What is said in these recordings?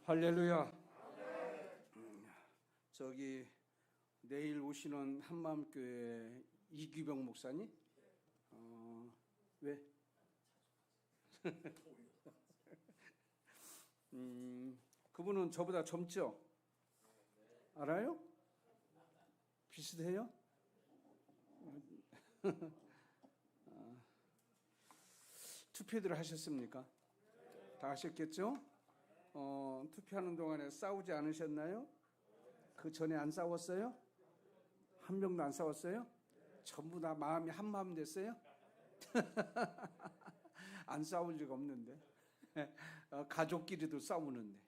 할렐루야. 저기 내일 오시는 한마음교회 이규병 목사님? 왜? 그분은 저보다 젊죠? 알아요? 비슷해요? 투표들 하셨습니까? 다 하셨겠죠? 투표하는 동안에 싸우지 않으셨나요? 그 전에 안 싸웠어요? 한 명도 안 싸웠어요? 전부 다 마음이 한 마음 됐어요? 안 싸울 리가 없는데. 가족끼리도 싸우는데.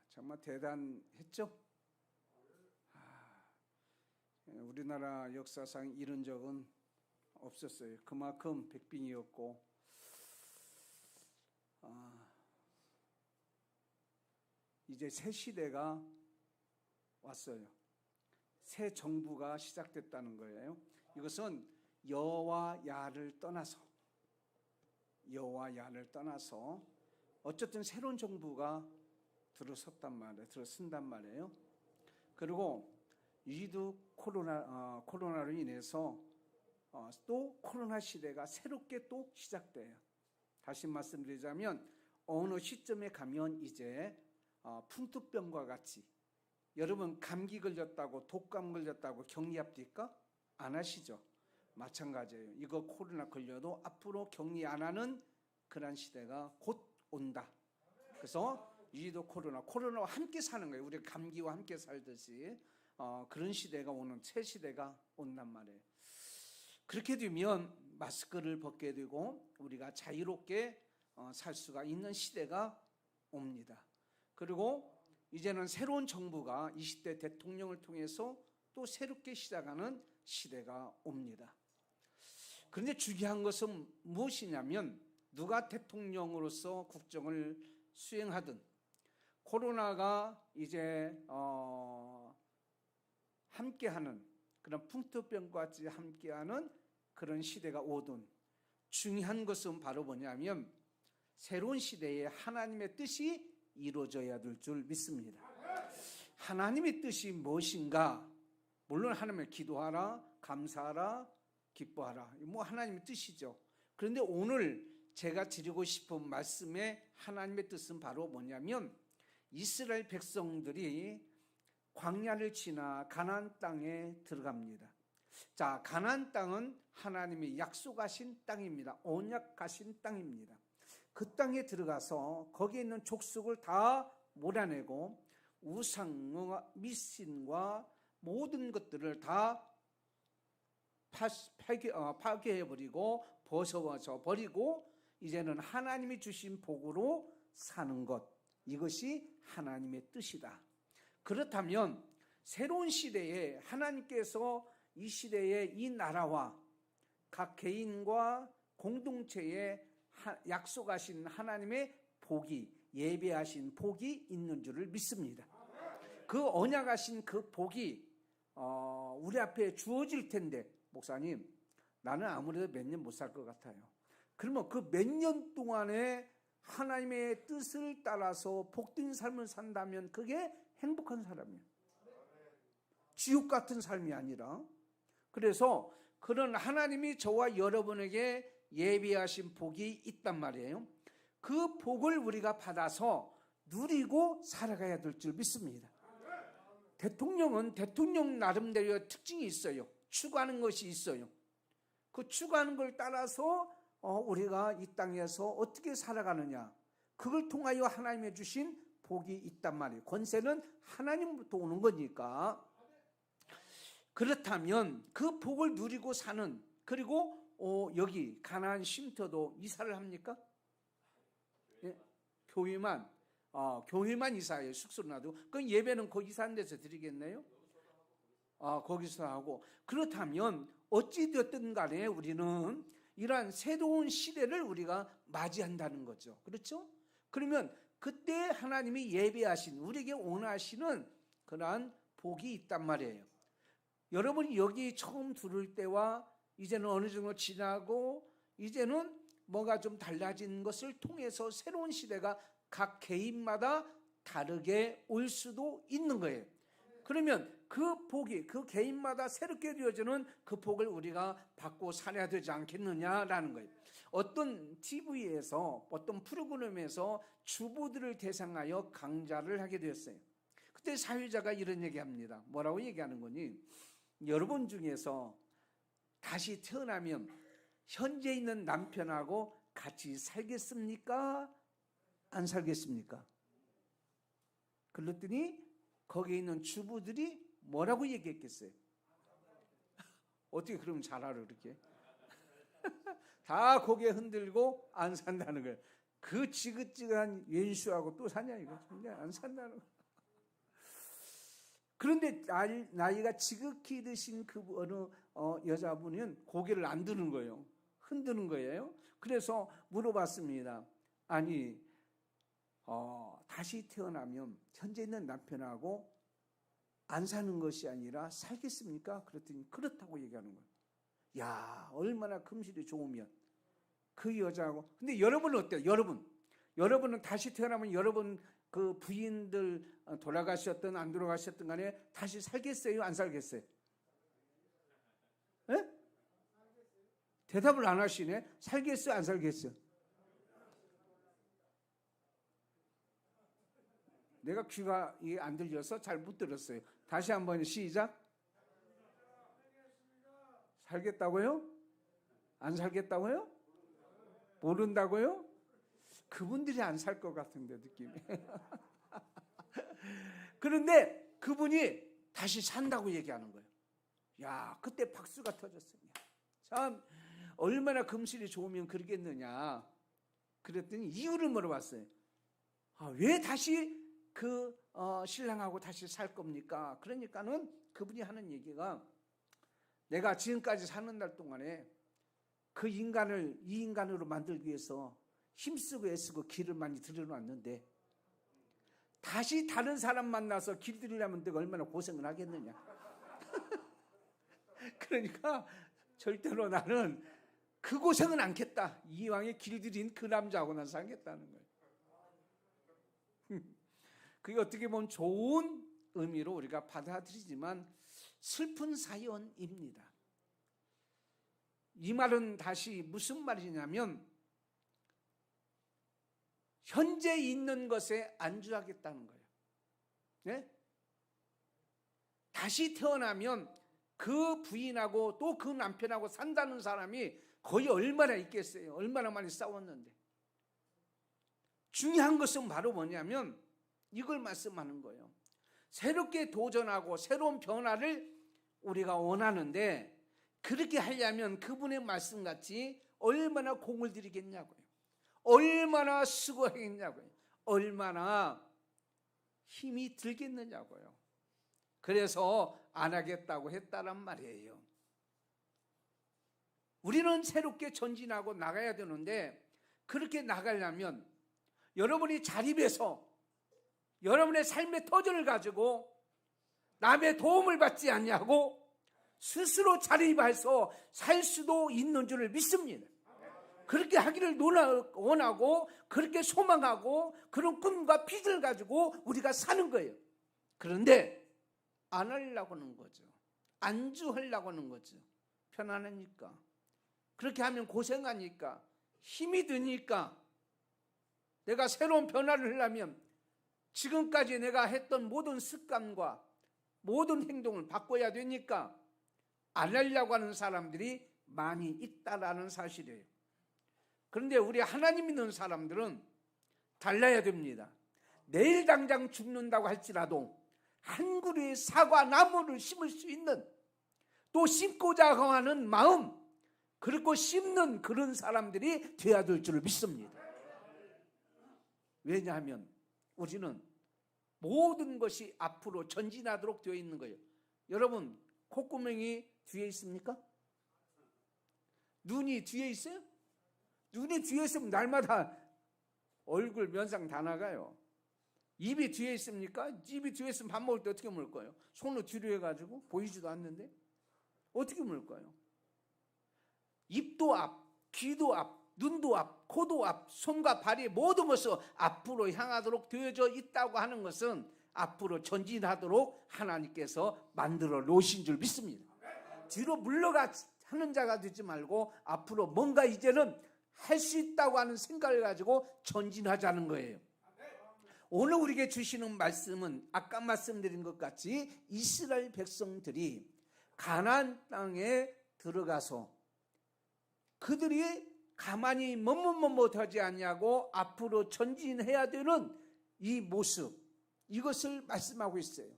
정말 대단했죠? 우리나라 역사상 이런 적은 없었어요. 그만큼 백빈이었고, 이제 새 시대가 왔어요. 새 정부가 시작됐다는 거예요. 이것은 여와 야를 떠나서 어쨌든 새로운 정부가 들어선단 말이에요. 그리고 위드 코로나로 인해서 또 코로나 시대가 새롭게 또 시작돼요. 다시 말씀드리자면 어느 시점에 가면 이제 풍토병과 같이, 여러분 감기 걸렸다고 독감 걸렸다고 격리합니까? 안 하시죠? 마찬가지예요. 이거 코로나 걸려도 앞으로 격리 안 하는 그런 시대가 곧 온다. 그래서 위드 코로나와 함께 사는 거예요. 우리가 감기와 함께 살듯이 그런 시대가 오는, 새 시대가 온단 말이에요. 그렇게 되면 마스크를 벗게 되고 우리가 자유롭게 살 수가 있는 시대가 옵니다. 그리고 이제는 새로운 정부가 20대 대통령을 통해서 또 새롭게 시작하는 시대가 옵니다. 그런데 중요한 것은 무엇이냐면, 누가 대통령으로서 국정을 수행하든 코로나가 이제 함께하는 그런 풍토병과 같이 함께하는 그런 시대가 오든, 중요한 것은 바로 뭐냐면 새로운 시대에 하나님의 뜻이 이루어져야 될 줄 믿습니다. 하나님의 뜻이 무엇인가? 물론 하나님을 기도하라, 감사하라, 기뻐하라, 하나님의 뜻이죠. 그런데 오늘 제가 드리고 싶은 말씀의 하나님의 뜻은 바로 뭐냐면, 이스라엘 백성들이 광야를 지나 가나안 땅에 들어갑니다. 자, 가나안 땅은 하나님이 약속하신 땅입니다. 언약하신 땅입니다. 그 땅에 들어가서 거기에 있는 족속을 다 몰아내고 우상과 미신과 모든 것들을 다 파괴해버리고 벗어져 버리고 이제는 하나님이 주신 복으로 사는 것, 이것이 하나님의 뜻이다. 그렇다면 새로운 시대에 하나님께서 이 시대에 이 나라와 각 개인과 공동체에 약속하신 하나님의 복이, 예배하신 복이 있는 줄을 믿습니다. 그 언약하신 그 복이 우리 앞에 주어질 텐데, 목사님 나는 아무래도 몇 년 못 살 것 같아요. 그러면 그 몇 년 동안에 하나님의 뜻을 따라서 복된 삶을 산다면 그게 행복한 사람이에요. 지옥 같은 삶이 아니라. 그래서 그런 하나님이 저와 여러분에게 예비하신 복이 있단 말이에요. 그 복을 우리가 받아서 누리고 살아가야 될 줄 믿습니다. 대통령은 대통령 나름대로의 특징이 있어요. 추구하는 것이 있어요. 그 추구하는 걸 따라서 우리가 이 땅에서 어떻게 살아가느냐, 그걸 통하여 하나님이 주신 복이 있단 말이에요. 권세는 하나님부터 오는 거니까. 그렇다면 그 복을 누리고 사는, 그리고 여기 가나안 쉼터도 이사를 합니까? 예? 교회만 이사해요. 숙소로 놔두고. 그럼 예배는 거기 이사한 데서 드리겠네요? 거기서 하고. 그렇다면 어찌되었든 간에 우리는 이러한 새로운 시대를 우리가 맞이한다는 거죠. 그렇죠? 그러면 그때 하나님이 예배하신, 우리에게 원하시는 그러한 복이 있단 말이에요. 여러분이 여기 처음 들을 때와 이제는 어느 정도 지나고 이제는 뭐가 좀 달라진 것을 통해서 새로운 시대가 각 개인마다 다르게 올 수도 있는 거예요. 그러면 그 복이 그 개인마다 새롭게 되어지는 그 복을 우리가 받고 살아야 되지 않겠느냐라는 거예요. 어떤 TV에서 어떤 프로그램에서 주부들을 대상하여 강좌를 하게 되었어요. 그때 사회자가 이런 얘기합니다. 뭐라고 얘기하는 거니? 여러분 중에서 다시 태어나면 현재 있는 남편하고 같이 살겠습니까? 안 살겠습니까? 그랬더니 거기에 있는 주부들이 뭐라고 얘기했겠어요? 어떻게 그러면 잘 알아 그렇게? 다 고개 흔들고 안 산다는 거예요. 그 지긋지긋한 왼수하고 또 사냐 이거? 안 산다는 거예요. 그런데 나이가 지극히 드신 그 어느 여자분은 고개를 안 드는 거예요. 흔드는 거예요. 그래서 물어봤습니다. 아니 다시 태어나면 현재 있는 남편하고 안 사는 것이 아니라 살겠습니까? 그랬더니 그렇다고 얘기하는 거예요. 야, 얼마나 금실이 좋으면 그 여자하고. 근데 여러분은 어때요? 여러분은 다시 태어나면 여러분 그 부인들 돌아가셨든 안 돌아가셨든 간에 다시 살겠어요? 안 살겠어요? 에? 대답을 안 하시네. 살겠어요? 안 살겠어요? 내가 귀가 안 들려서 잘 못 들었어요. 다시 한번 시작. 살겠다고요? 안 살겠다고요? 모른다고요? 그분들이 안 살 것 같은데 느낌이. 그런데 그분이 다시 산다고 얘기하는 거예요. 야, 그때 박수가 터졌어요. 참 얼마나 금실이 좋으면 그러겠느냐. 그랬더니 이유를 물어봤어요. 왜 다시 그 신랑하고 다시 살 겁니까? 그러니까는 그분이 하는 얘기가, 내가 지금까지 사는 날 동안에 그 인간을 이 인간으로 만들기 위해서 힘쓰고 애쓰고 길을 많이 들여놨는데 다시 다른 사람 만나서 길 들이려면 내가 얼마나 고생을 하겠느냐. 그러니까 절대로 나는 그 고생은 않겠다. 이왕에 길 들인 그 남자하고 난 살겠다는 거예요. 그게 어떻게 보면 좋은 의미로 우리가 받아들이지만 슬픈 사연입니다. 이 말은 다시 무슨 말이냐면 현재 있는 것에 안주하겠다는 거예요. 네? 다시 태어나면 그 부인하고 또 그 남편하고 산다는 사람이 거의 얼마나 있겠어요? 얼마나 많이 싸웠는데. 중요한 것은 바로 뭐냐면 이걸 말씀하는 거예요. 새롭게 도전하고 새로운 변화를 우리가 원하는데 그렇게 하려면 그분의 말씀같이 얼마나 공을 들이겠냐고요. 얼마나 수고하겠냐고요. 얼마나 힘이 들겠느냐고요. 그래서 안 하겠다고 했다란 말이에요. 우리는 새롭게 전진하고 나가야 되는데 그렇게 나가려면 여러분이 자립해서 여러분의 삶의 터전을 가지고 남의 도움을 받지 않냐고 스스로 자립해서 살 수도 있는 줄을 믿습니다. 그렇게 하기를 원하고 그렇게 소망하고 그런 꿈과 빚을 가지고 우리가 사는 거예요. 그런데 안 하려고 하는 거죠. 안주하려고 하는 거죠. 편안하니까. 그렇게 하면 고생하니까 힘이 드니까 내가 새로운 변화를 하려면 지금까지 내가 했던 모든 습관과 모든 행동을 바꿔야 되니까 안 하려고 하는 사람들이 많이 있다라는 사실이에요. 그런데 우리 하나님 믿는 사람들은 달라야 됩니다. 내일 당장 죽는다고 할지라도 한 그루의 사과 나무를 심을 수 있는, 또 심고자 하는 마음, 그리고 심는 그런 사람들이 되어야 될 줄 믿습니다. 왜냐하면 우리는 모든 것이 앞으로 전진하도록 되어 있는 거예요. 여러분, 콧구멍이 뒤에 있습니까? 눈이 뒤에 있어요? 눈이 뒤에 있으면 날마다 얼굴 면상 다 나가요. 입이 뒤에 있습니까? 입이 뒤에 있으면 밥 먹을 때 어떻게 먹을 거예요? 손을 뒤로 해가지고 보이지도 않는데 어떻게 먹을 거예요? 입도 앞, 귀도 앞, 눈도 앞, 코도 앞, 손과 발이 모든 것을 앞으로 향하도록 되어져 있다고 하는 것은 앞으로 전진하도록 하나님께서 만들어 놓으신 줄 믿습니다. 뒤로 물러가 하는 자가 되지 말고 앞으로 뭔가 이제는 할 수 있다고 하는 생각을 가지고 전진하자는 거예요. 오늘 우리에게 주시는 말씀은 아까 말씀드린 것 같이 이스라엘 백성들이 가나안 땅에 들어가서 그들이 가만히 머뭇머뭇하지 않냐고 앞으로 전진해야 되는 이 모습, 이것을 말씀하고 있어요.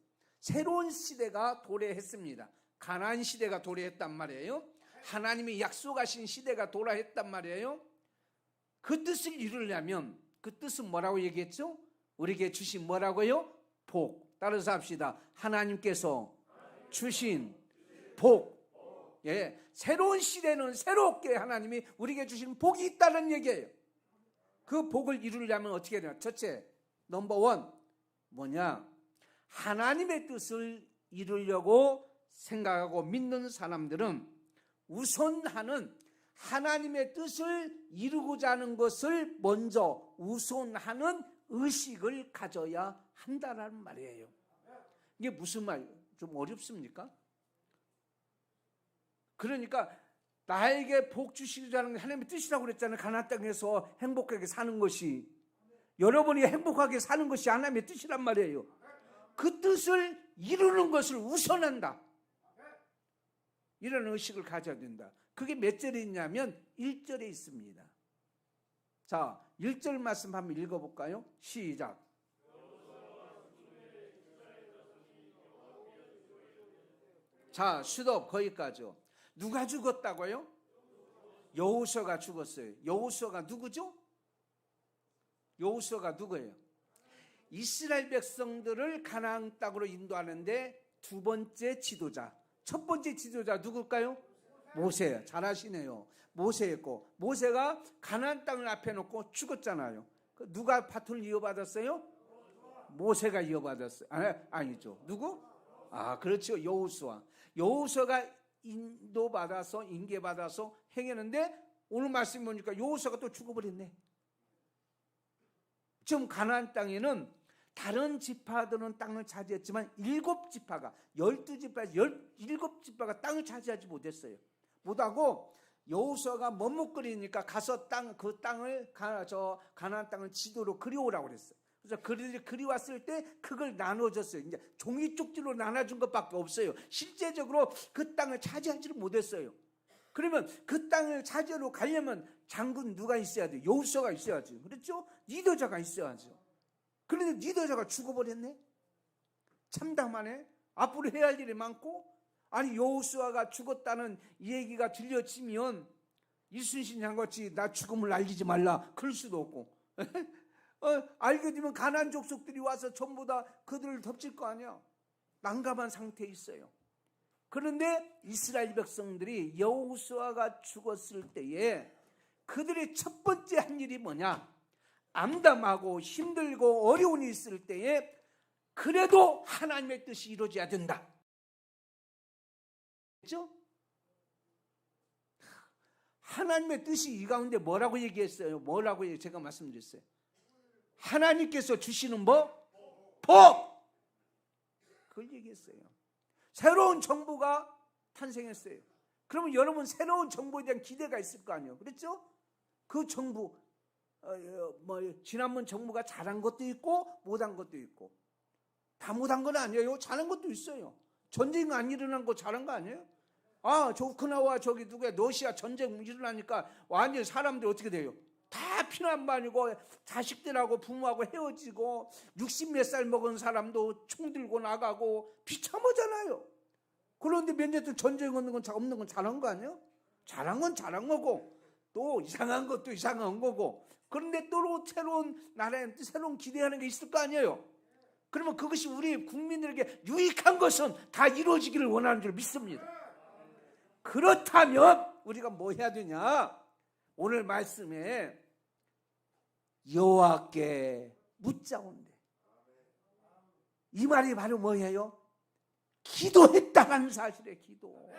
새로운 시대가 도래했습니다. 가나안 시대가 도래했단 말이에요. 하나님이 약속하신 시대가 도래했단 말이에요. 그 뜻을 이루려면 그 뜻은 뭐라고 얘기했죠? 우리에게 주신 뭐라고요? 복. 따라서 합시다. 하나님께서 주신 복. 예, 새로운 시대는 새롭게 하나님이 우리에게 주신 복이 있다는 얘기예요. 그 복을 이루려면 어떻게 해야 되나? 첫째, 넘버원 뭐냐? 하나님의 뜻을 이루려고 생각하고 믿는 사람들은 우선하는 하나님의 뜻을 이루고자 하는 것을 먼저 우선하는 의식을 가져야 한다는 말이에요. 이게 무슨 말? 좀 어렵습니까? 그러니까 나에게 복 주시자는 하나님의 뜻이라고 그랬잖아요. 가나안 땅에서 행복하게 사는 것이, 여러분이 행복하게 사는 것이 하나님의 뜻이란 말이에요. 그 뜻을 이루는 것을 우선한다, 이런 의식을 가져야 된다. 그게 몇 절에 있냐면 1절에 있습니다. 자, 1절 말씀 한번 읽어볼까요? 시작. 자, 스톱. 거기까지요. 누가 죽었다고요? 여호수아가 죽었어요. 여호수아가 누구죠? 여호수아가 누구예요? 이스라엘 백성들을 가나안 땅으로 인도하는데 두 번째 지도자. 첫 번째 지도자 누굴까요? 모세. 잘하시네요. 모세였고, 모세가 가나안 땅을 앞에 놓고 죽었잖아요. 누가 바톤을 이어받았어요? 모세가 이어받았어요. 아니죠. 누구? 그렇죠. 여호수아. 여호수아가 인도받아서 인계받아서 행했는데 오늘 말씀 보니까 여호수아가 또 죽어버렸네. 지금 가나안 땅에는 다른 지파들은 땅을 차지했지만 7지파가 12지파 17지파가 땅을 차지하지 못했어요. 못하고 여호수아가 머뭇거리니까 가서 그 땅을 가나안 땅을 지도로 그려오라고 그랬어요. 그래서 그들이 그리왔을 때 그걸 나눠줬어요. 이제 종이 쪽지로 나눠준 것밖에 없어요. 실제적으로 그 땅을 차지하지를 못했어요. 그러면 그 땅을 차지하러 가려면 장군 누가 있어야 돼요? 여호수아가 있어야죠. 그렇죠? 리더자가 있어야죠. 그런데 리더자가 죽어버렸네. 참담하네. 앞으로 해야 할 일이 많고, 아니 여호수아가 죽었다는 얘기가 들려지면 이순신 장같이 나 죽음을 알리지 말라 그럴 수도 없고 알게 되면 가나안 족속들이 와서 전부 다 그들을 덮칠 거 아니야. 난감한 상태에 있어요. 그런데 이스라엘 백성들이 여호수아가 죽었을 때에 그들의 첫 번째 한 일이 뭐냐? 암담하고 힘들고 어려운 일이 있을 때에 그래도 하나님의 뜻이 이루어져야 된다. 그렇죠? 하나님의 뜻이 이 가운데 뭐라고 얘기했어요? 뭐라고 제가 말씀드렸어요? 하나님께서 주시는 복! 그걸 얘기했어요. 새로운 정부가 탄생했어요. 그러면 여러분 새로운 정부에 대한 기대가 있을 거 아니에요. 그렇죠? 그 정부 지난번 정부가 잘한 것도 있고 못한 것도 있고, 다 못한 건 아니에요. 잘한 것도 있어요. 전쟁 안 일어난 거 잘한 거 아니에요? 우크라이나와 저기 누구야 러시아 전쟁 일어나니까 완전히 사람들이 어떻게 돼요? 다 피난반이고 자식들하고 부모하고 헤어지고 60몇 살 먹은 사람도 총 들고 나가고 비참하잖아요. 그런데 몇 년 동안 전쟁 없는 건 잘한 거 아니에요? 잘한 건 잘한 거고 또 이상한 것도 이상한 거고, 그런데 또 새로운 나라에 새로운 기대하는 게 있을 거 아니에요. 그러면 그것이 우리 국민들에게 유익한 것은 다 이루어지기를 원하는 줄 믿습니다. 그렇다면 우리가 뭐 해야 되냐? 오늘 말씀에 여호와께 묻자온대. 이 말이 바로 뭐예요? 기도했다는 사실에 기도.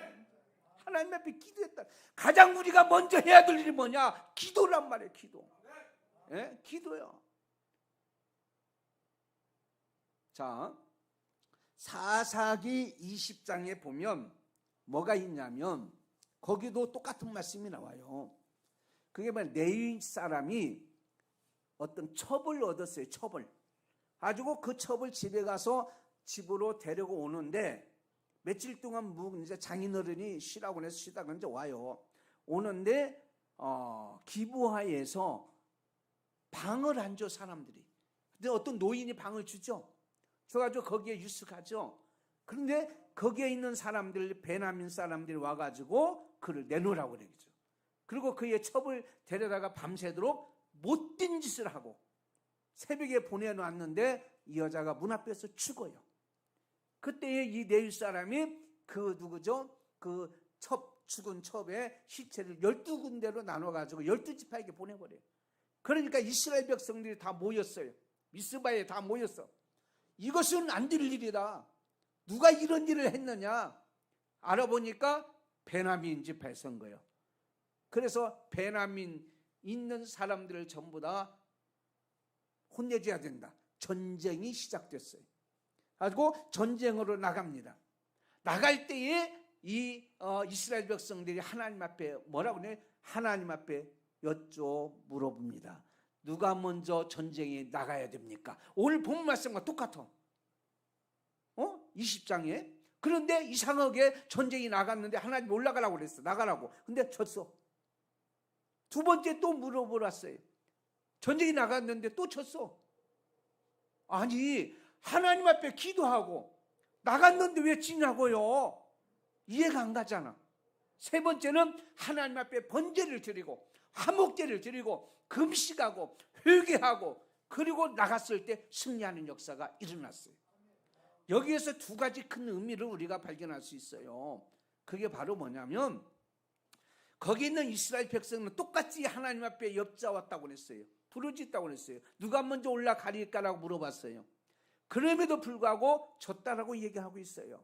하나님 앞에 기도했다. 가장 우리가 먼저 해야 될 일이 뭐냐? 기도란 말이에요. 기도. 예? 기도요. 자, 사사기 20장에 보면 뭐가 있냐면 거기도 똑같은 말씀이 나와요. 그게 뭐냐? 레위 사람이 어떤 첩을 얻었어요. 첩을 가지고 그 첩을 집에 가서 집으로 데리고 오는데 며칠 동안 이제 장인어른이 쉬라고 해서 쉬다가 이제 와요. 오는데 기부하에서 방을 안 줘 사람들이. 근데 어떤 노인이 방을 주죠. 줘가지고 거기에 유숙하죠. 그런데 거기에 있는 사람들, 베냐민 사람들이 와가지고 그를 내놓으라고 그러죠. 그리고 그의 첩을 데려다가 밤새도록 못된 짓을 하고 새벽에 보내놨는데 이 여자가 문 앞에서 죽어요. 그때에 이 레위 사람이 그 누구죠? 그 죽은 첩의 시체를 12군데로 나눠가지고 12지파에게 보내버려요. 그러니까 이스라엘 백성들이 다 모였어요. 미스바에 다 모였어. 이것은 안 될 일이다. 누가 이런 일을 했느냐? 알아보니까 베냐민 지파에 선 거예요. 그래서 베냐민 있는 사람들을 전부 다 혼내줘야 된다. 전쟁이 시작됐어요. 가지고 전쟁으로 나갑니다. 나갈 때에 이 이스라엘 백성들이 하나님 앞에 뭐라고 그래요? 하나님 앞에 물어봅니다. 누가 먼저 전쟁에 나가야 됩니까? 오늘 본 말씀과 똑같아. 20장에. 그런데 이상하게 전쟁이 나갔는데 하나님 올라가라고 그랬어. 나가라고. 근데 졌어. 두 번째 또 물어보았어요. 전쟁이 나갔는데 또 졌어. 아니 하나님 앞에 기도하고 나갔는데 왜 지냐고요? 이해가 안 가잖아. 세 번째는 하나님 앞에 번제를 드리고 화목제를 드리고 금식하고 회개하고 그리고 나갔을 때 승리하는 역사가 일어났어요. 여기에서 두 가지 큰 의미를 우리가 발견할 수 있어요. 그게 바로 뭐냐면 거기 있는 이스라엘 백성은 똑같이 하나님 앞에 엽자왔다고 했어요. 부르짖다고 했어요. 누가 먼저 올라가릴까라고 물어봤어요. 그럼에도 불구하고 졌다라고 얘기하고 있어요.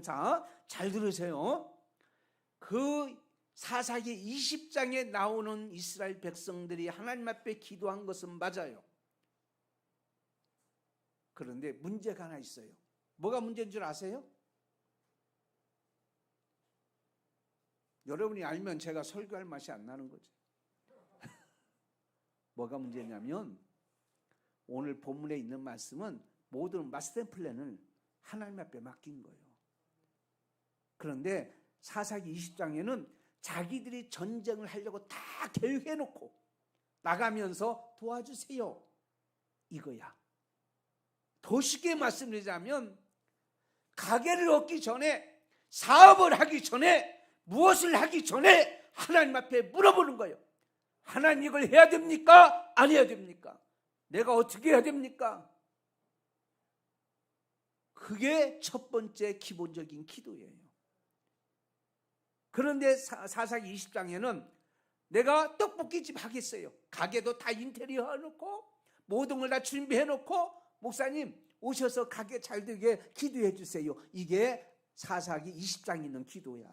자, 잘 들으세요. 그 사사기 20장에 나오는 이스라엘 백성들이 하나님 앞에 기도한 것은 맞아요. 그런데 문제가 하나 있어요. 뭐가 문제인 줄 아세요? 여러분이 알면 제가 설교할 맛이 안 나는 거죠. 뭐가 문제냐면 오늘 본문에 있는 말씀은 모든 마스터 플랜을 하나님 앞에 맡긴 거예요. 그런데 사사기 20장에는 자기들이 전쟁을 하려고 다 계획해놓고 나가면서 도와주세요 이거야. 더 쉽게 말씀드리자면 가게를 얻기 전에, 사업을 하기 전에, 무엇을 하기 전에 하나님 앞에 물어보는 거예요. 하나님 이걸 해야 됩니까? 안 해야 됩니까? 내가 어떻게 해야 됩니까? 그게 첫 번째 기본적인 기도예요. 그런데 사사기 20장에는 내가 떡볶이집 하겠어요. 가게도 다 인테리어 해놓고 모든 걸 다 준비해놓고 목사님 오셔서 가게 잘 되게 기도해 주세요. 이게 사사기 20장에 있는 기도야.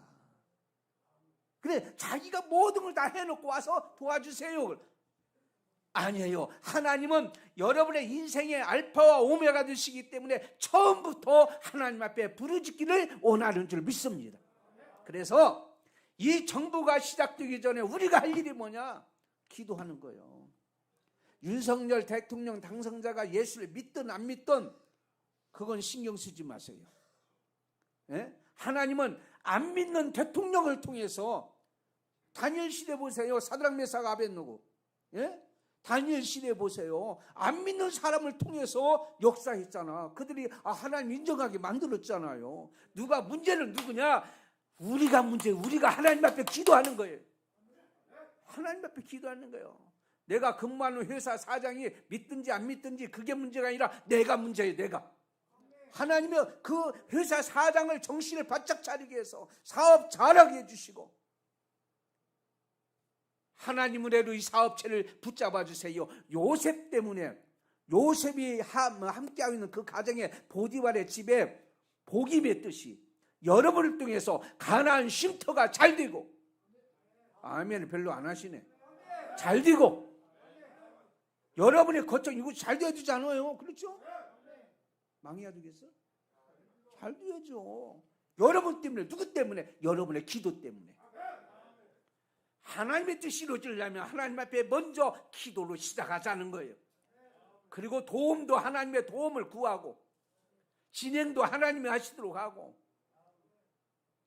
그래 자기가 모든 걸 다 해놓고 와서 도와주세요. 아니에요. 하나님은 여러분의 인생의 알파와 오메가 되시기 때문에 처음부터 하나님 앞에 부르짖기를 원하는 줄 믿습니다. 그래서 이 정부가 시작되기 전에 우리가 할 일이 뭐냐? 기도하는 거예요. 윤석열 대통령 당선자가 예수를 믿든 안 믿든 그건 신경 쓰지 마세요. 예? 하나님은 안 믿는 대통령을 통해서 다니엘 시대 보세요. 사드락 메삭 아벳느고. 예? 다니엘 시대 보세요. 안 믿는 사람을 통해서 역사했잖아. 그들이 하나님 인정하게 만들었잖아요. 문제는 누구냐? 우리가 하나님 앞에 기도하는 거예요. 하나님 앞에 기도하는 거예요. 내가 근무하는 회사 사장이 믿든지 안 믿든지 그게 문제가 아니라 내가 문제예요. 내가. 하나님이 그 회사 사장을 정신을 바짝 차리게 해서 사업 잘하게 해주시고 하나님으로 이 사업체를 붙잡아 주세요. 요셉 때문에 요셉이 함께하고 있는 그 가정에 보디발의 집에 복이 맺듯이 여러분을 통해서 가나안 쉼터가 잘 되고, 아멘 별로 안 하시네. 잘 되고, 여러분의 거처 이거 잘 돼야 되지 않아요? 그렇죠? 망해야 되겠어? 잘 돼야죠. 여러분 때문에. 누구 때문에? 여러분의 기도 때문에. 하나님의 뜻이 이루어지려면 하나님 앞에 먼저 기도로 시작하자는 거예요. 그리고 도움도 하나님의 도움을 구하고, 진행도 하나님이 하시도록 하고,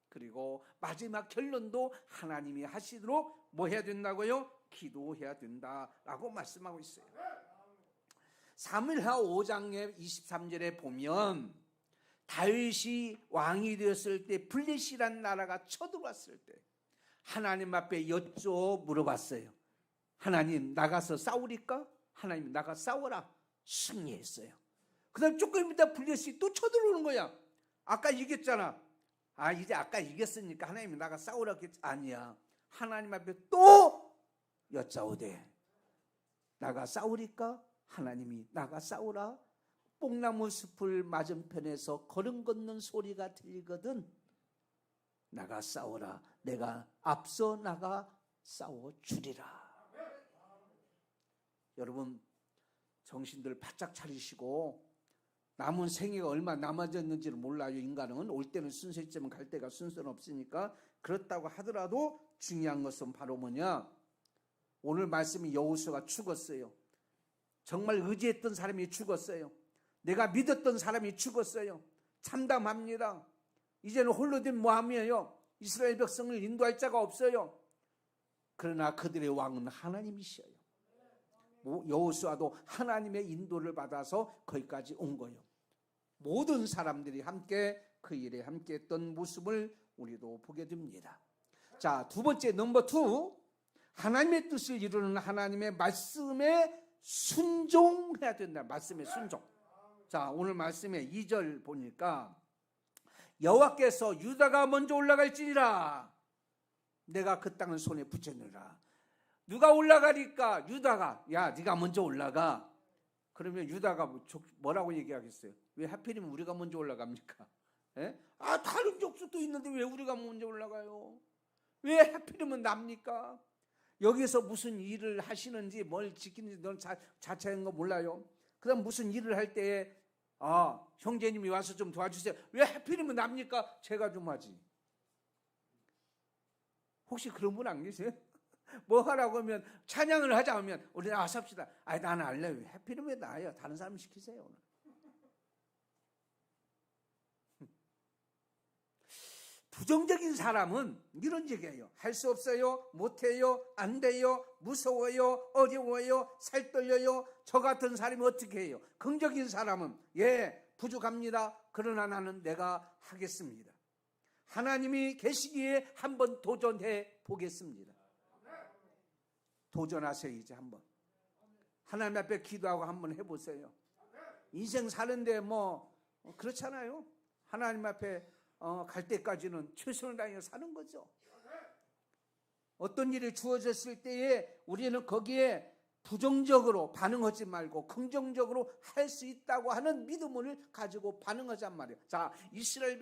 그리고 마지막 결론도 하나님이 하시도록 뭐 해야 된다고요? 기도해야 된다라고 말씀하고 있어요. 사무엘하 5장의 23절에 보면 다윗이 왕이 되었을 때 블레셋이라는 나라가 쳐들어왔을 때 하나님 앞에 물어봤어요. 하나님 나가서 싸우리까? 하나님 나가 싸워라. 승리했어요. 그 다음 조금 있다 블레셋이 또 쳐들어오는 거야. 아까 이겼잖아. 이제 아까 이겼으니까 하나님이 나가 싸우라 했지. 아니야. 하나님 앞에 또 여짜오되 나가 싸우리까? 하나님이 나가 싸우라. 뽕나무 숲을 맞은편에서 걸음 걷는 소리가 들리거든. 나가 싸우라. 내가 앞서 나가 싸워주리라. 여러분 정신들 바짝 차리시고, 남은 생애가 얼마 남아졌는지를 몰라요. 인간은 올 때는 순서 있지만 갈 때가 순서는 없으니까. 그렇다고 하더라도 중요한 것은 바로 뭐냐, 오늘 말씀이 여호수아가 죽었어요. 정말 의지했던 사람이 죽었어요. 내가 믿었던 사람이 죽었어요. 참담합니다. 이제는 홀로 된 모함이에요. 이스라엘 백성을 인도할 자가 없어요. 그러나 그들의 왕은 하나님이셔요. 여호수아도 하나님의 인도를 받아서 거기까지 온 거예요. 모든 사람들이 함께 그 일에 함께 했던 모습을 우리도 보게 됩니다. 자, 두 번째 넘버 2, 하나님의 뜻을 이루는 하나님의 말씀에 순종해야 된다. 말씀에 순종. 자, 오늘 말씀의 2절 보니까 여호와께서 유다가 먼저 올라갈지니라 내가 그 땅을 손에 붙였느라. 누가 올라가니까 유다가, 야 네가 먼저 올라가. 그러면 유다가 뭐라고 얘기하겠어요? 왜 하필이면 우리가 먼저 올라갑니까? 예? 다른 족속도 있는데 왜 우리가 먼저 올라가요? 왜 하필이면 납니까? 여기서 무슨 일을 하시는지 뭘 지키는지 넌 자세한 거 몰라요. 그 다음 무슨 일을 할 때에 형제님이 와서 좀 도와주세요. 왜 하필이면 납니까? 제가 좀 하지. 혹시 그런 분 안 계세요? 뭐 하라고 하면 찬양을 하자 하면 우리 나와서 합시다. 나는 안 해요. 하필이면 나요. 다른 사람 시키세요. 오늘. 부정적인 사람은 이런 얘기예요. 할 수 없어요, 못해요, 안 돼요, 무서워요, 어려워요, 살떨려요. 저 같은 사람이 어떻게 해요? 긍정적인 사람은 부족합니다. 그러나 나는 내가 하겠습니다. 하나님이 계시기에 한번 도전해 보겠습니다. 도전하세요. 이제 한번 하나님 앞에 기도하고 한번 해보세요. 인생 사는데 그렇잖아요. 하나님 앞에 갈 때까지는 최선을 다해서 사는 거죠. 어떤 일이 주어졌을 때에 우리는 거기에 부정적으로 반응하지 말고 긍정적으로 할 수 있다고 하는 믿음을 가지고 반응하잔 말이에요. 자, 이스라엘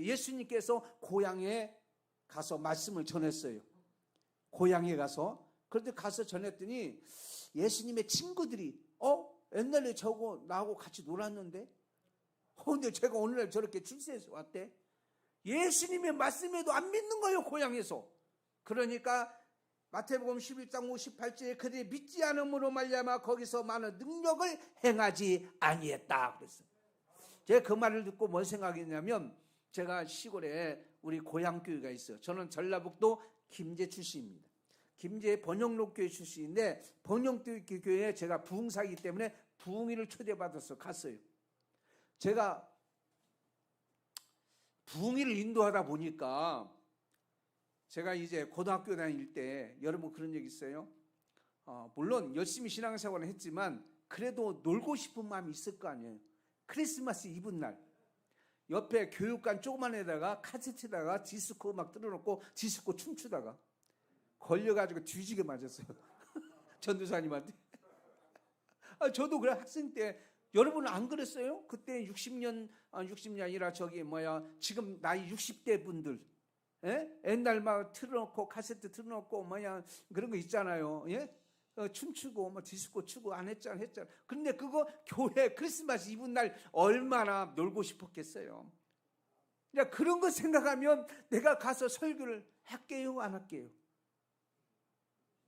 예수님께서 고향에 가서 말씀을 전했어요. 고향에 가서. 그런데 가서 전했더니 예수님의 친구들이 옛날에 저거 나하고 같이 놀았는데 근데 제가 오늘날 저렇게 출세해서 왔대. 예수님의 말씀에도 안 믿는 거예요. 고향에서. 그러니까 마태복음 11장 58절에 그들이 믿지 않음으로 말미암아 거기서 많은 능력을 행하지 아니했다 그랬어요. 제가 그 말을 듣고 뭔 생각했냐면, 제가 시골에 우리 고향 교회가 있어요. 저는 전라북도 김제 출신입니다. 김제 번영록 교회 출신인데 번영록 교회에 제가 부흥사이기 때문에 부흥회를 초대받아서 갔어요. 제가 부흥회를 인도하다 보니까 제가 이제 고등학교 다닐 때 여러분 그런 얘기 있어요? 물론 열심히 신앙생활을 했지만 그래도 놀고 싶은 마음이 있을 거 아니에요. 크리스마스 이브 날 옆에 교육관 조그만 애다가 카세트에다가 디스코 막 틀어놓고 디스코 춤추다가 걸려가지고 뒤지게 맞았어요. 전도사님한테. 저도 그래 학생 때 여러분 안 그랬어요? 그때 60년이 아니라 지금 나이 60대 분들, 예? 옛날 막 틀어놓고 카세트 틀어놓고 그런 거 있잖아요. 예? 춤추고 디스코 추고 안 했잖아. 근데 그거 교회 크리스마스 이브 날 얼마나 놀고 싶었겠어요. 그런 거 생각하면 내가 가서 설교를 할게요, 안 할게요?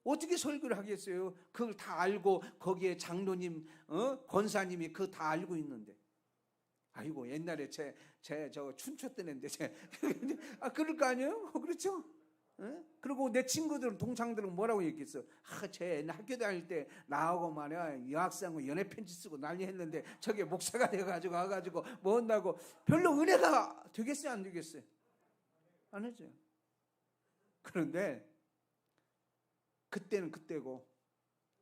어떻게 설교를 하겠어요? 그걸 다 알고 거기에 장로님, 권사님이 그거 다 알고 있는데. 아이고 옛날에 저 춤췄던 애인데 그럴 거 아니에요? 그렇죠? 그리고 내 친구들은 동창들은 뭐라고 얘기했어? 쟤 학교 다닐 때 나하고 말이야 여학생하고 연애 편지 쓰고 난리 했는데 저게 목사가 돼가지고 와가지고 뭐 한다고. 별로 은혜가 되겠어요, 안 되겠어요? 안 하죠. 그런데 그때는 그때고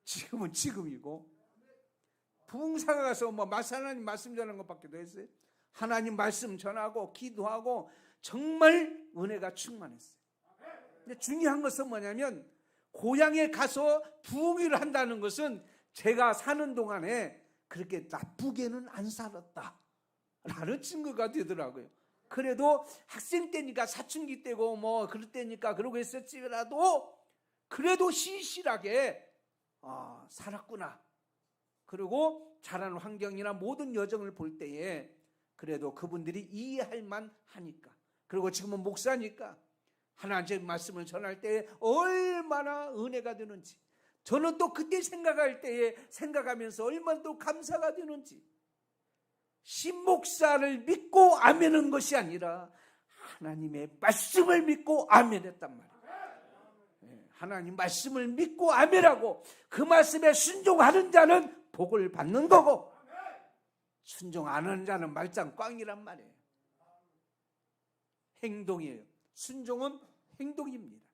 지금은 지금이고, 부흥사가 가서 하나님 말씀 전하는 것밖에 더 했어요? 하나님 말씀 전하고 기도하고 정말 은혜가 충만했어요. 근데 중요한 것은 뭐냐면 고향에 가서 부흥회를 한다는 것은 제가 사는 동안에 그렇게 나쁘게는 안 살았다 라는 증거가 되더라고요. 그래도 학생 때니까 사춘기 때고 그럴 때니까 그러고 했었지라도 그래도 신실하게 살았구나. 그리고 자라는 환경이나 모든 여정을 볼 때에 그래도 그분들이 이해할 만하니까, 그리고 지금은 목사니까 하나님의 말씀을 전할 때에 얼마나 은혜가 되는지, 저는 또 그때 생각하면서 얼마나 또 감사가 되는지. 신목사를 믿고 아멘한 것이 아니라 하나님의 말씀을 믿고 아멘했단 말이에요. 하나님 말씀을 믿고 아멘하고 그 말씀에 순종하는 자는 복을 받는 거고, 순종 안 하는 자는 말짱 꽝이란 말이에요. 행동이에요. 순종은 행동입니다.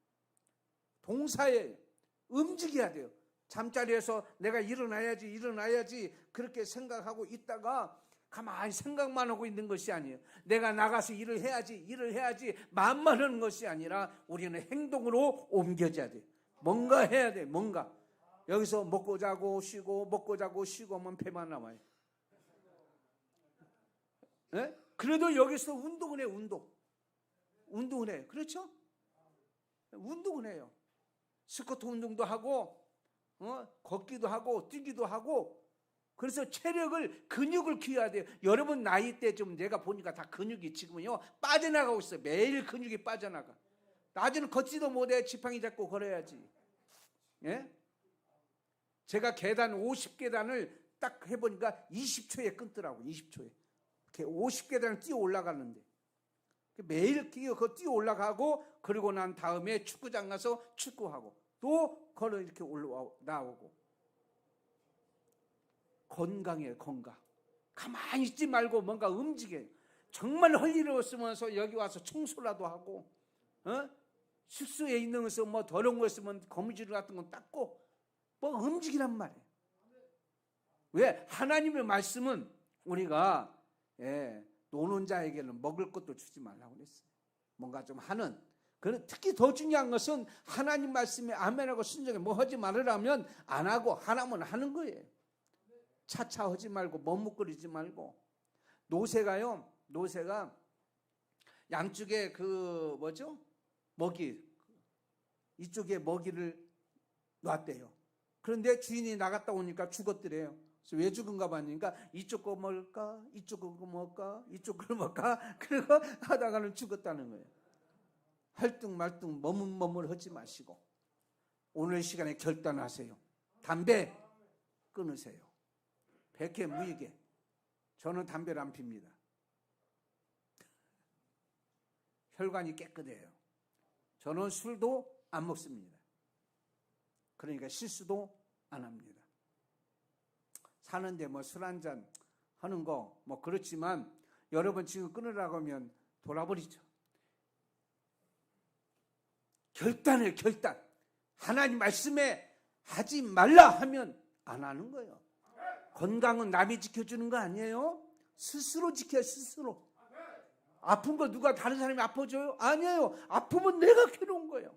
동사예요. 움직여야 돼요. 잠자리에서 내가 일어나야지 그렇게 생각하고 있다가 가만히 생각만 하고 있는 것이 아니에요. 내가 나가서 일을 해야지 마음만 하는 것이 아니라 우리는 행동으로 옮겨져야 돼요. 뭔가 해야 돼요. 뭔가. 여기서 먹고 자고 쉬고 하면 배만 남아요. 네? 그래도 여기서 운동을 해요. 운동을 해요. 그렇죠? 운동을 해요. 스쿼트 운동도 하고 걷기도 하고 뛰기도 하고. 그래서 근육을 키워야 돼요. 여러분 나이 때 좀 내가 보니까 다 근육이 지금은요 빠져나가고 있어요. 매일 근육이 빠져나가. 낮에는 걷지도 못해. 지팡이 잡고 걸어야지. 예? 제가 계단 50계단을 딱 해보니까 20초에 끊더라고. 20초에. 50계단을 뛰어 올라가는데 매일 뛰어 올라가고, 그리고 난 다음에 축구장 가서 축구하고 또 걸어 이렇게 나오고. 건강해요. 건강. 가만히 있지 말고 뭔가 움직여요. 정말 할 일이 없으면서 여기 와서 청소라도 하고, 숙소에 있는 것은 더러운 거 있으면 거미줄 같은 건 닦고 움직이란 말이에요. 왜? 하나님의 말씀은 우리가 노는 자에게는 먹을 것도 주지 말라고 그랬어요. 뭔가 좀 하는. 특히 더 중요한 것은 하나님 말씀에 아멘하고 순종해. 하지 말으라면 안 하고, 하나면 하는 거예요. 차차 하지 말고 머뭇거리지 말고. 노새가 양쪽에 먹이, 이쪽에 먹이를 놨대요. 그런데 주인이 나갔다 오니까 죽었더래요. 그래서 왜 죽은가 봤으니까 이쪽 거 먹을까, 이쪽 거 먹을까, 이쪽 걸 먹을까, 그리고 하다가는 죽었다는 거예요. 할뚱말뚱 머뭇머뭇하지 마시고 오늘 시간에 결단하세요. 담배 끊으세요. 백해 무익에. 저는 담배를 안 핍니다. 혈관이 깨끗해요. 저는 술도 안 먹습니다. 그러니까 실수도 안 합니다. 사는데 술 한잔 하는 거 그렇지만 여러분 지금 끊으라고 하면 돌아버리죠. 결단해요. 결단. 하나님 말씀에 하지 말라 하면 안 하는 거예요. 건강은 남이 지켜주는 거 아니에요. 스스로 지켜요. 스스로. 아픈 거 누가 다른 사람이 아파줘요? 아니에요. 아프면 내가 괴로운 거예요.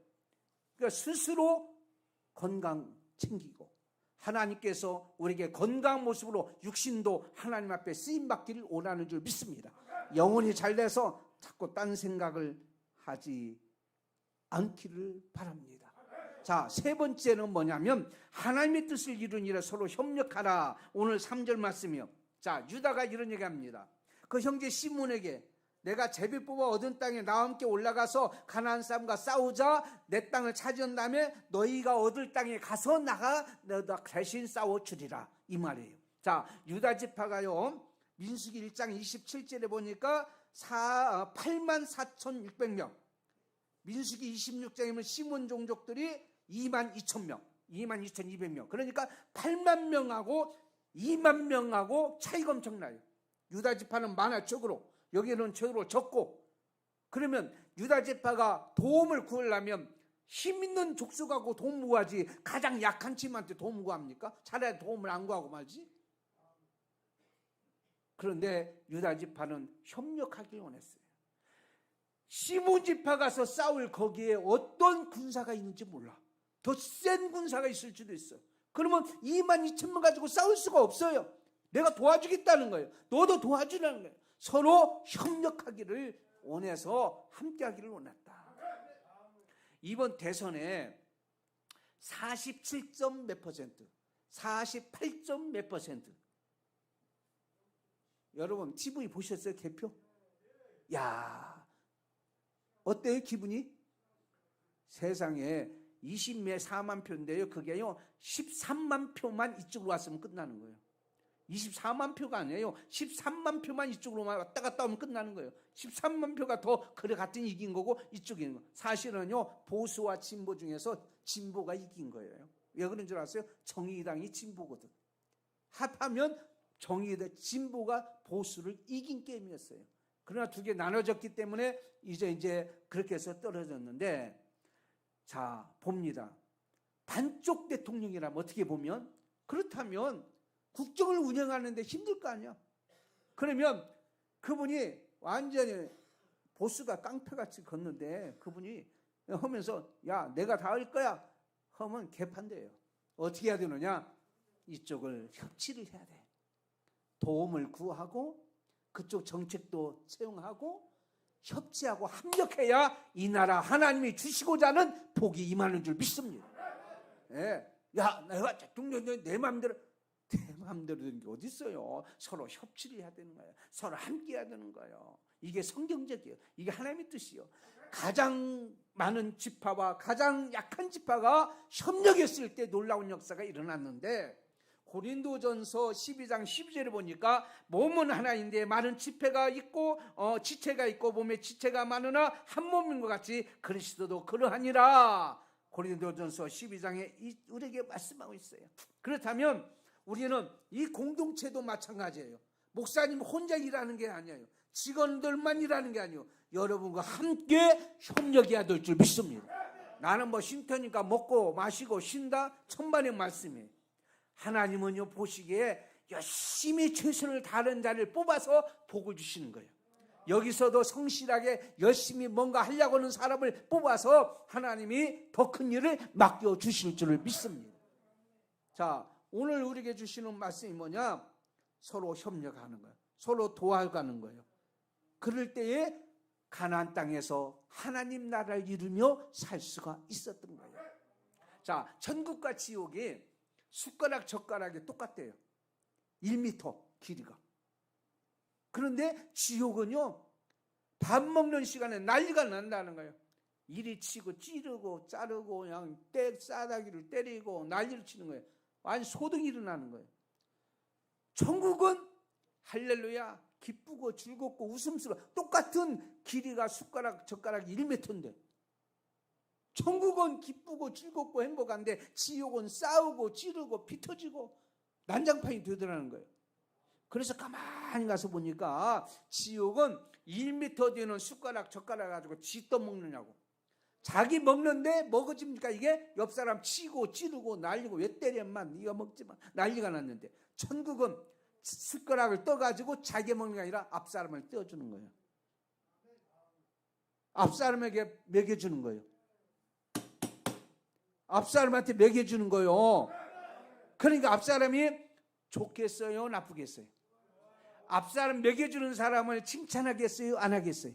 그러니까 스스로 건강 챙기고 하나님께서 우리에게 건강한 모습으로 육신도 하나님 앞에 쓰임받기를 원하는 줄 믿습니다. 영혼이 잘돼서 자꾸 딴 생각을 하지 않기를 바랍니다. 자, 세 번째는 뭐냐면 하나님의 뜻을 이루는 일에 서로 협력하라. 오늘 3절 말씀이요. 자, 유다가 이런 얘기합니다. 그 형제 시몬에게 내가 제비 뽑아 얻은 땅에 나와 함께 올라가서 가나안 사람과 싸우자. 내 땅을 차지한 다음에 너희가 얻을 땅에 가서 나가 너희가 대신 싸워주리라. 이 말이에요. 자, 유다 지파가요, 민수기 1장 27절에 보니까 84,600명, 민수기 26장이면 시몬 종족들이 22,000명, 22,200명. 그러니까 8만 명하고 2만 명하고 차이가 엄청나요. 유다 지파는 많아 적으로, 여기는 적으로 적고. 그러면 유다 지파가 도움을 구하려면 힘 있는 족속하고 도움 구하지 가장 약한 팀한테 도움 구합니까? 차라리 도움을 안 구하고 말지. 그런데 유다 지파는 협력하길 원했어요. 시몬 지파 가서 싸울 거기에 어떤 군사가 있는지 몰라. 더 센 군사가 있을 수도 있어. 그러면 22,000명 가지고 싸울 수가 없어요. 내가 도와주겠다는 거예요. 너도 도와주라는 거예요. 서로 협력하기를 원해서 함께하기를 원했다. 이번 대선에 47점 몇 퍼센트, 48점 몇 퍼센트. 여러분 TV 보셨어요? 개표? 야, 어때요 기분이? 세상에 20몇 4만 표인데요, 그게요 13만 표만 이쪽으로 왔으면 끝나는 거예요. 24만 표가 아니에요. 13만 표만 이쪽으로 왔다 갔다 하면 끝나는 거예요. 13만 표가 더 그래 같은 이긴 거고 이쪽이 이긴 거. 사실은요 보수와 진보 중에서 진보가 이긴 거예요. 왜 그런 줄 아세요? 정의당이 진보거든. 합하면 정의당 진보가 보수를 이긴 게임이었어요. 그러나 두 개 나눠졌기 때문에 이제 그렇게 해서 떨어졌는데, 자 봅니다. 반쪽 대통령이라면 어떻게 보면, 그렇다면 국정을 운영하는데 힘들 거 아니야. 그러면 그분이 완전히 보수가 깡패같이 걷는데 그분이 하면서 야 내가 다 할 거야 하면 개판돼요. 어떻게 해야 되느냐? 이쪽을 협치를 해야 돼. 도움을 구하고 그쪽 정책도 채용하고 협치하고 합력해야 이 나라 하나님이 주시고자 하는 복이 임하는 줄 믿습니다. 예. 야 내가 대통령 내 마음대로 되는 게 어디 있어요? 서로 협치를 해야 되는 거예요. 서로 함께 해야 되는 거예요. 이게 성경적이에요. 이게 하나님의 뜻이에요. 가장 많은 지파와 가장 약한 지파가 협력했을 때 놀라운 역사가 일어났는데, 고린도전서 12장 12절에 보니까 몸은 하나인데 많은 지체가 있고 몸에 지체가 많으나 한 몸인 것 같이 그리스도도 그러하니라. 고린도전서 12장에 우리에게 말씀하고 있어요. 그렇다면 우리는 이 공동체도 마찬가지예요. 목사님 혼자 일하는 게 아니에요. 직원들만 일하는 게 아니에요. 여러분과 함께 협력해야 될 줄 믿습니다. 나는 뭐 쉼터니까 먹고 마시고 쉰다, 천만의 말씀이에요. 하나님은요 보시기에 열심히 최선을 다하는 자를 뽑아서 복을 주시는 거예요. 여기서도 성실하게 열심히 뭔가 하려고 하는 사람을 뽑아서 하나님이 더 큰 일을 맡겨주실 줄을 믿습니다. 자, 오늘 우리에게 주시는 말씀이 뭐냐? 서로 협력하는 거예요. 서로 도와가는 거예요. 그럴 때에 가나안 땅에서 하나님 나라를 이루며 살 수가 있었던 거예요. 자, 천국과 지옥이 숟가락 젓가락이 똑같대요. 1m 길이가. 그런데 지옥은요 밥 먹는 시간에 난리가 난다는 거예요. 이리 치고 찌르고 자르고 그냥 싸다기를 때리고 난리를 치는 거예요. 완전 소동이 일어나는 거예요. 천국은 할렐루야 기쁘고 즐겁고 웃음스러워. 똑같은 길이가 숟가락 젓가락 1m인데 천국은 기쁘고 즐겁고 행복한데 지옥은 싸우고 찌르고 피 터지고 난장판이 되더라는 거예요. 그래서 가만히 가서 보니까 지옥은 1m 되는 숟가락 젓가락 가지고 지 떠먹느냐고. 자기 먹는데 먹어집니까? 이게 옆 사람 치고 찌르고 날리고 왜 때려만 네가 먹지마 난리가 났는데, 천국은 숟가락을 떠가지고 자기 먹는 게 아니라 앞 사람을 떼어주는 거예요. 앞 사람에게 먹여주는 거예요. 앞 사람한테 먹여주는 거예요. 그러니까 앞사람이 좋겠어요, 나쁘겠어요? 앞사람 먹여주는 사람을 칭찬하겠어요, 안 하겠어요?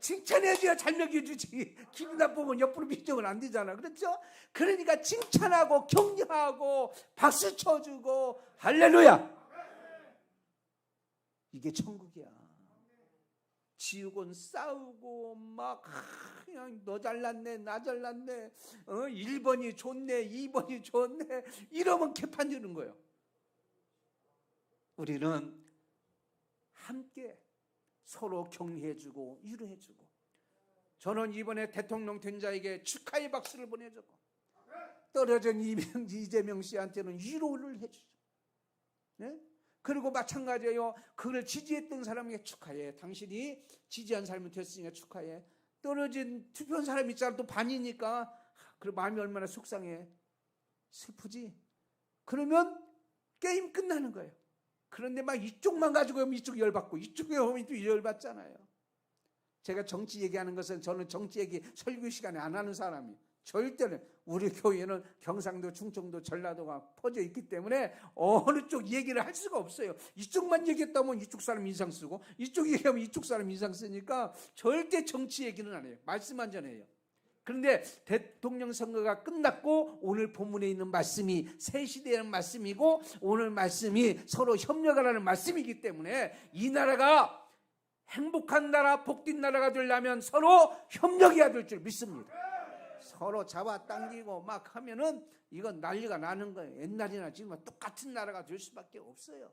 칭찬해줘야 잘 먹여주지. 기분 나쁘면 옆으로 비정은 안 되잖아. 그렇죠? 그러니까 칭찬하고 격려하고 박수 쳐주고 할렐루야. 이게 천국이야. 지옥은 싸우고 막 그냥 너 잘났네 나 잘났네 1번이 좋네 2번이 좋네 이러면 개판 주는 거예요. 우리는 함께 서로 격려해주고 위로해주고, 저는 이번에 대통령 된 자에게 축하의 박수를 보내주고 떨어진 이재명 씨한테는 위로를 해주죠. 네? 그리고 마찬가지예요. 그를 지지했던 사람에게 축하해. 당신이 지지한 사람이 됐으니까 축하해. 떨어진 투표한 사람 있잖아. 또 반이니까 그 마음이 얼마나 속상해. 슬프지. 그러면 게임 끝나는 거예요. 그런데 막 이쪽만 가지고 오면 이쪽 열받고 이쪽에 오면 또 열받잖아요. 제가 정치 얘기하는 것은 저는 정치 얘기 설교 시간에 안 하는 사람이에요. 절대로. 우리 교회는 경상도, 충청도, 전라도가 퍼져 있기 때문에 어느 쪽 얘기를 할 수가 없어요. 이쪽만 얘기했다 보면 이쪽 사람 인상 쓰고 이쪽 얘기하면 이쪽 사람 인상 쓰니까 절대 정치 얘기는 안 해요. 말씀만 전해요. 그런데 대통령 선거가 끝났고 오늘 본문에 있는 말씀이 새 시대라는 말씀이고 오늘 말씀이 서로 협력하라는 말씀이기 때문에 이 나라가 행복한 나라, 복된 나라가 되려면 서로 협력해야 될 줄 믿습니다. 서로 잡아당기고 막 하면은 이건 난리가 나는 거예요. 옛날이나 지금은 똑같은 나라가 될 수밖에 없어요.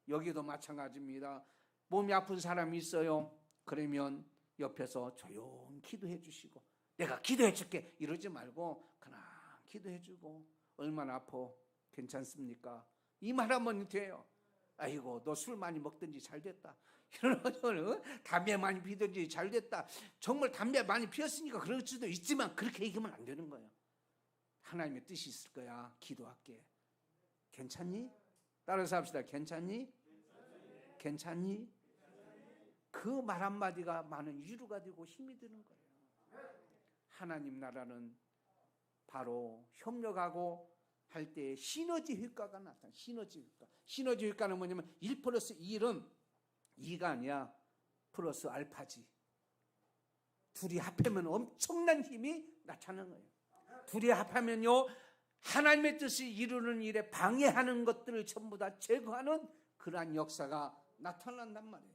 여기도 마찬가지입니다. 몸이 아픈 사람이 있어요. 그러면 옆에서 조용히 기도해 주시고 내가 기도해 줄게 이러지 말고 그냥 기도해 주고 얼마나 아파? 괜찮습니까? 이 말하면 돼요. 아이고 너 술 많이 먹든지 잘 됐다. 이러면 담배 많이 피든지 잘 됐다. 정말 담배 많이 피웠으니까 그럴 수도 있지만 그렇게 얘기하면 안 되는 거예요. 하나님의 뜻이 있을 거야. 기도할게. 괜찮니? 따라서 합시다. 괜찮니? 괜찮니? 그 말 한마디가 많은 위로가 되고 힘이 되는 거예요. 하나님 나라는 바로 협력하고 할 때 시너지 효과가 나타나. 시너지 효과. 시너지 효과는 뭐냐면 1+1은 2가 아니야. 플러스 알파지. 둘이 합하면 엄청난 힘이 나타나는 거예요. 둘이 합하면요 하나님의 뜻을 이루는 일에 방해하는 것들을 전부 다 제거하는 그러한 역사가 나타난단 말이에요.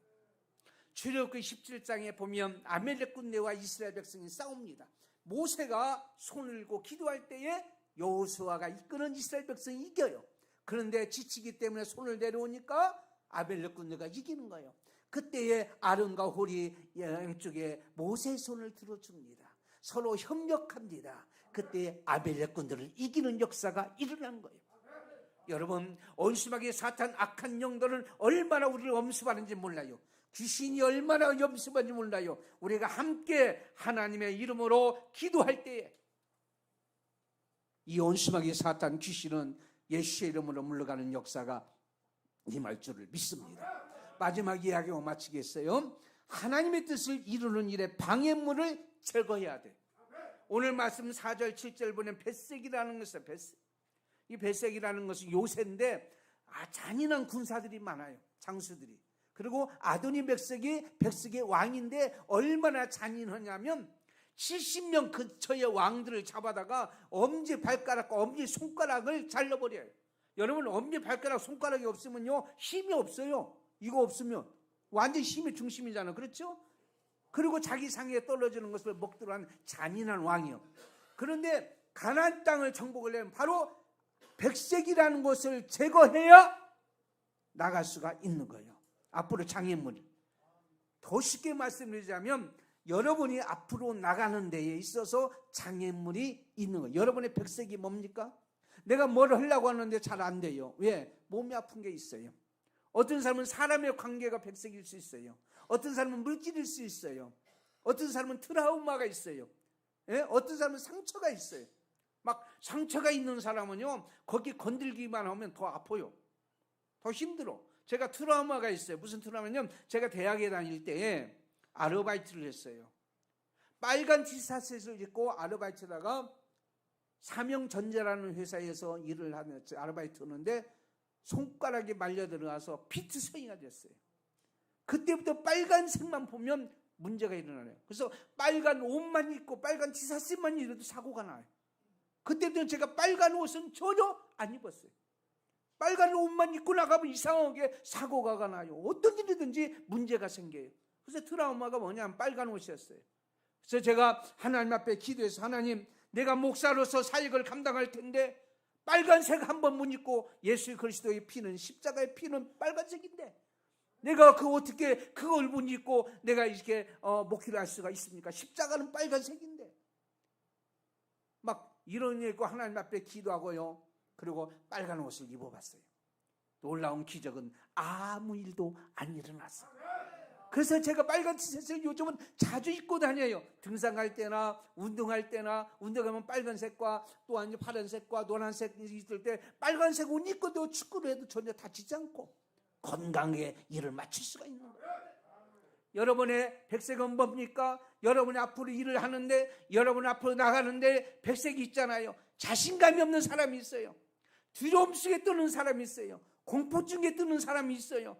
출애굽기 17장에 보면 아말렉 군대와 이스라엘 백성이 싸웁니다. 모세가 손을 들고 기도할 때에 여호수아가 이끄는 이스라엘 백성이 이겨요. 그런데 지치기 때문에 손을 내려오니까 아말렉 군대가 이기는 거예요. 그때에 아론과 홀이 양쪽에 모세의 손을 들어줍니다. 서로 협력합니다. 그때 아말렉 군대를 이기는 역사가 일어난 거예요. 여러분, 원수마귀 사탄 악한 영들은 얼마나 우리를 엄습하는지 몰라요. 귀신이 얼마나 엄습하는지 몰라요. 우리가 함께 하나님의 이름으로 기도할 때에 이 원수마귀 사탄 귀신은 예수의 이름으로 물러가는 역사가 임할 줄을 믿습니다. 마지막 이야기を마치겠어요. 하나님의 뜻을 이루는 일에 방해물을 제거해야 돼. 오늘 말씀 4절 7절 보면 벳색이라는 것은 이 벳색이라는 것은 요새인데 잔인한 군사들이 많아요. 장수들이. 그리고 아도니 백색의 왕인데 얼마나 잔인하냐면 70년 근처의 왕들을 잡아다가 엄지 발가락과 엄지 손가락을 잘라버려요. 여러분 엄지 발가락 손가락이 없으면요 힘이 없어요. 이거 없으면 완전 힘의 중심이잖아요. 그렇죠? 그리고 자기 상에 떨어지는 것을 먹도록 하는 잔인한 왕이요. 그런데 가나안 땅을 정복을 하려면 바로 백색이라는 것을 제거해야 나갈 수가 있는 거예요. 앞으로 장애물이. 더 쉽게 말씀드리자면 여러분이 앞으로 나가는 데에 있어서 장애물이 있는 거예요. 여러분의 백색이 뭡니까? 내가 뭘 하려고 하는데 잘 안 돼요. 왜? 몸이 아픈 게 있어요. 어떤 사람은 사람의 관계가 백색일 수 있어요. 어떤 사람은 물질일 수 있어요. 어떤 사람은 트라우마가 있어요. 예? 어떤 사람은 상처가 있어요. 막 상처가 있는 사람은요 거기 건들기만 하면 더 아파요. 더 힘들어. 제가 트라우마가 있어요. 무슨 트라우마냐면 제가 대학에 다닐 때에 아르바이트를 했어요. 빨간 티셔츠를 입고 아르바이트다가 삼형전자라는 회사에서 일을 하는 아르바이트 하는데 손가락이 말려 들어가서 피트성이가 됐어요. 그때부터 빨간색만 보면 문제가 일어나요. 그래서 빨간 옷만 입고 빨간 티셔츠만 입어도 사고가 나요. 그때부터 제가 빨간 옷은 전혀 안 입었어요. 빨간 옷만 입고 나가면 이상하게 사고가 나요. 어떤 일이든지 문제가 생겨요. 그래서 트라우마가 뭐냐면 빨간 옷이었어요. 그래서 제가 하나님 앞에 기도해서 하나님, 내가 목사로서 사역을 감당할 텐데 빨간색 한 번 못 입고 예수 그리스도의 피는, 십자가의 피는 빨간색인데 내가 어떻게 그걸 못 입고 내가 이렇게 목회를 할 수가 있습니까? 십자가는 빨간색인데. 막 이런 얘기 하나님 앞에 기도하고요. 그리고 빨간 옷을 입어봤어요. 놀라운 기적은 아무 일도 안 일어났어요. 그래서 제가 빨간 티셔츠를 요즘은 자주 입고 다녀요. 등산할 때나 운동할 때나, 운동하면 빨간색과 또 아니면 파란색과 노란색이 있을 때 빨간색 옷 입고도 축구를 해도 전혀 다치지 않고 건강에 일을 맞출 수가 있는 거예요. 여러분의 백색은 뭡니까? 여러분이 앞으로 일을 하는데, 여러분 앞으로 나가는데 백색이 있잖아요. 자신감이 없는 사람이 있어요. 두려움 속에 뜨는 사람이 있어요. 공포증에 뜨는 사람이 있어요.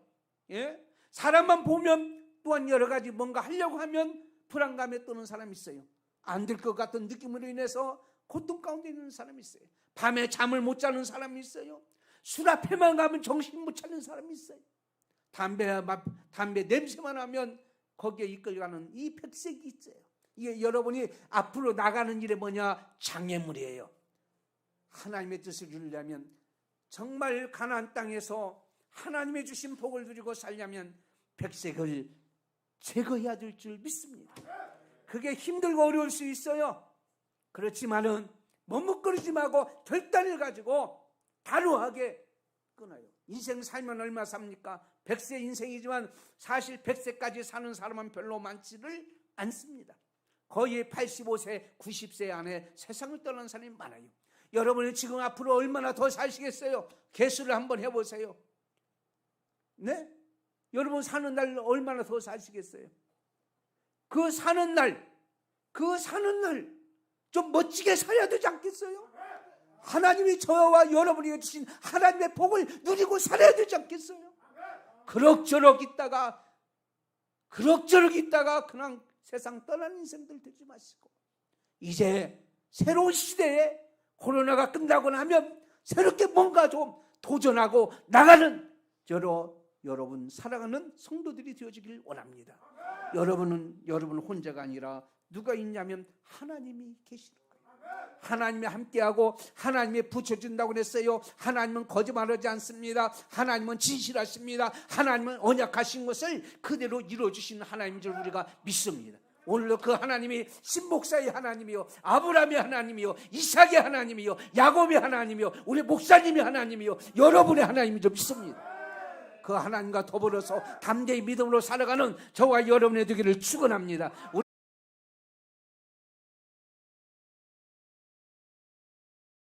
예? 사람만 보면 또한 여러 가지 뭔가 하려고 하면 불안감에 뜨는 사람이 있어요. 안 될 것 같은 느낌으로 인해서 고통 가운데 있는 사람이 있어요. 밤에 잠을 못 자는 사람이 있어요. 술 앞에만 가면 정신 못 차리는 사람이 있어요. 담배 냄새만 하면 거기에 이끌려가는 이 백색이 있어요. 이게 여러분이 앞으로 나가는 일에 뭐냐? 장애물이에요. 하나님의 뜻을 이루려면, 정말 가나안 땅에서 하나님의 주신 복을 누리고 살려면 백색을 제거해야 될 줄 믿습니다. 그게 힘들고 어려울 수 있어요. 그렇지만은 머뭇거리지 말고 결단을 가지고 단호하게 끊어요. 인생 살면 얼마 삽니까? 100세 인생이지만 사실 100세까지 사는 사람은 별로 많지를 않습니다. 거의 85세, 90세 안에 세상을 떠난 사람이 많아요. 여러분이 지금 앞으로 얼마나 더 사시겠어요? 계수를 한번 해보세요. 네? 여러분 사는 날 얼마나 더 사시겠어요? 그 사는 날 좀 멋지게 살아야 되지 않겠어요? 하나님이 저와 여러분에게 주신 하나님의 복을 누리고 살아야 되지 않겠어요? 그럭저럭 있다가 그냥 세상 떠나는 인생들 되지 마시고, 이제 새로운 시대에 코로나가 끝나고 나면 새롭게 뭔가 좀 도전하고 나가는 여러분 사랑하는 성도들이 되어지길 원합니다. 여러분 혼자가 아니라 누가 있냐면 하나님이 계시는 거예요. 하나님이 함께하고 하나님이 붙여준다고 그랬어요. 하나님은 거짓말하지 않습니다. 하나님은 진실하십니다. 하나님은 언약하신 것을 그대로 이루어주시는 하나님인 줄 우리가 믿습니다. 오늘도 그 하나님이 신목사의 하나님이요, 아브라함의 하나님이요, 이삭의 하나님이요, 야곱의 하나님이요, 우리 목사님의 하나님이요, 여러분의 하나님인 줄 믿습니다. 그 하나님과 더불어서 담대히 믿음으로 살아가는 저와 여러분의 되기를 축원합니다.